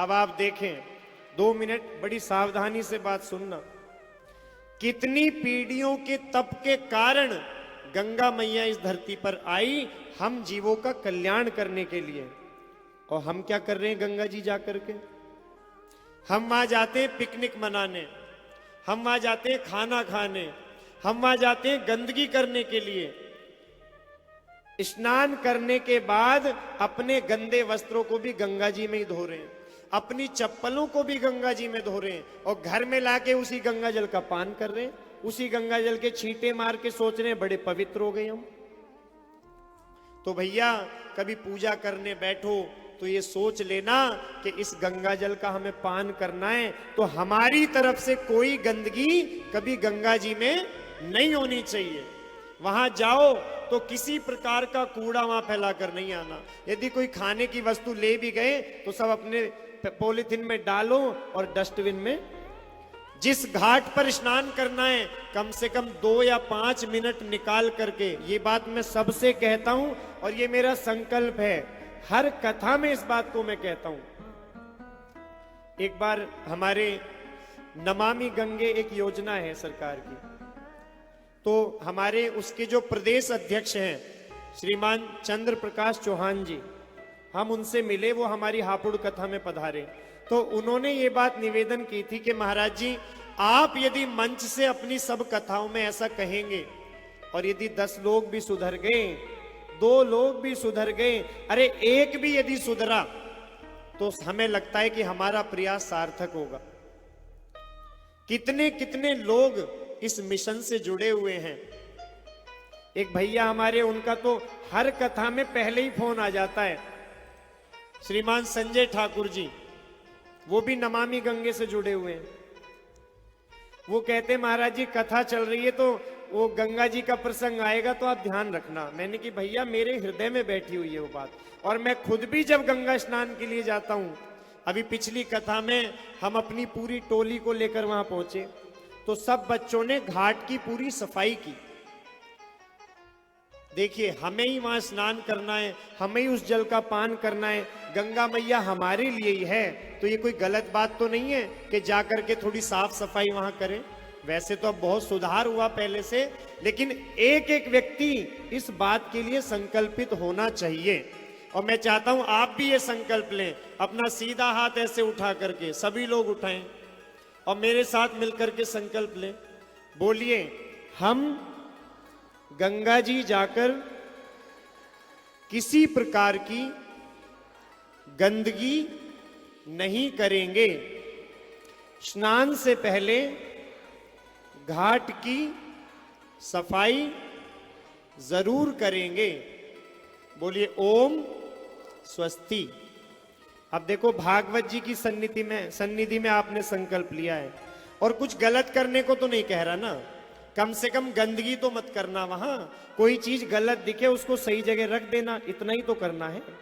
अब आप देखें, 2 मिनट बड़ी सावधानी से बात सुनना। कितनी पीढ़ियों के तप के कारण गंगा मैया इस धरती पर आई, हम जीवों का कल्याण करने के लिए। और हम क्या कर रहे हैं गंगा जी जाकर के? हम वहां जाते हैं पिकनिक मनाने, हम वहां जाते हैं खाना खाने, हम वहां जाते हैं गंदगी करने के लिए। स्नान करने के बाद अपने गंदे वस्त्रों को भी गंगा जी में ही धो रहे हैं, अपनी चप्पलों को भी गंगा जी में धो रहे हैं, और घर में लाके उसी गंगा जल का पान कर रहे हैं, उसी गंगा जल के छींटे मार के सोच रहे हैं बड़े पवित्र हो गए हम। तो भैया कभी पूजा करने बैठो तो ये सोच लेना कि इस गंगा जल का हमें पान करना है, तो हमारी तरफ से कोई गंदगी कभी गंगा जी में नहीं होनी चाहिए। वहां जाओ तो किसी प्रकार का कूड़ा वहां फैला कर नहीं आना। यदि कोई खाने की वस्तु ले भी गए तो सब अपने पॉलिथीन में डालो और डस्टबिन में। जिस घाट पर स्नान करना है कम से कम 2 या 5 मिनट निकाल करके, ये बात मैं सबसे कहता हूं और ये मेरा संकल्प है, हर कथा में इस बात को मैं कहता हूं। एक बार हमारे नमामि गंगे एक योजना है सरकार की, तो हमारे उसके जो प्रदेश अध्यक्ष हैं श्रीमान चंद्र प्रकाश चौहान जी, हम उनसे मिले, वो हमारी हापुड़ कथा में पधारे। तो उन्होंने ये बात निवेदन की थी कि महाराज जी, आप यदि मंच से अपनी सब कथाओं में ऐसा कहेंगे और यदि 10 लोग भी सुधर गए, 2 लोग भी सुधर गए, अरे एक भी यदि सुधरा, तो हमें लगता है कि हमारा प्रयास सार्थक होगा। कितने कितने लोग इस मिशन से जुड़े हुए हैं। एक भैया हमारे, उनका तो हर कथा में पहले ही फोन आ जाता है, श्रीमान संजय ठाकुर जी, वो भी नमामि गंगे से जुड़े हुए हैं। वो कहते हैं महाराज जी कथा चल रही है तो वो गंगा जी का प्रसंग आएगा तो आप ध्यान रखना। मैंने कि भैया मेरे हृदय में बैठी हुई है वो बात, और मैं खुद भी जब गंगा स्नान के लिए जाता हूं, अभी पिछली कथा में हम अपनी पूरी टोली को लेकर वहां पहुंचे तो सब बच्चों ने घाट की पूरी सफाई की। देखिए, हमें ही वहां स्नान करना है, हमें ही उस जल का पान करना है, गंगा मैया हमारे लिए ही है, तो ये कोई गलत बात तो नहीं है कि जाकर के थोड़ी साफ सफाई वहां करें। वैसे तो अब बहुत सुधार हुआ पहले से, लेकिन एक एक व्यक्ति इस बात के लिए संकल्पित होना चाहिए। और मैं चाहता हूं आप भी ये संकल्प लें, अपना सीधा हाथ ऐसे उठा करके, सभी लोग उठाएं और मेरे साथ मिलकर के संकल्प लें। बोलिए, हम गंगा जी जाकर किसी प्रकार की गंदगी नहीं करेंगे। स्नान से पहले घाट की सफाई जरूर करेंगे। बोलिए ओम स्वस्ति। अब देखो, भागवत जी की सन्निधि में आपने संकल्प लिया है, और कुछ गलत करने को तो नहीं कह रहा ना। कम से कम गंदगी तो मत करना, वहां कोई चीज गलत दिखे उसको सही जगह रख देना, इतना ही तो करना है।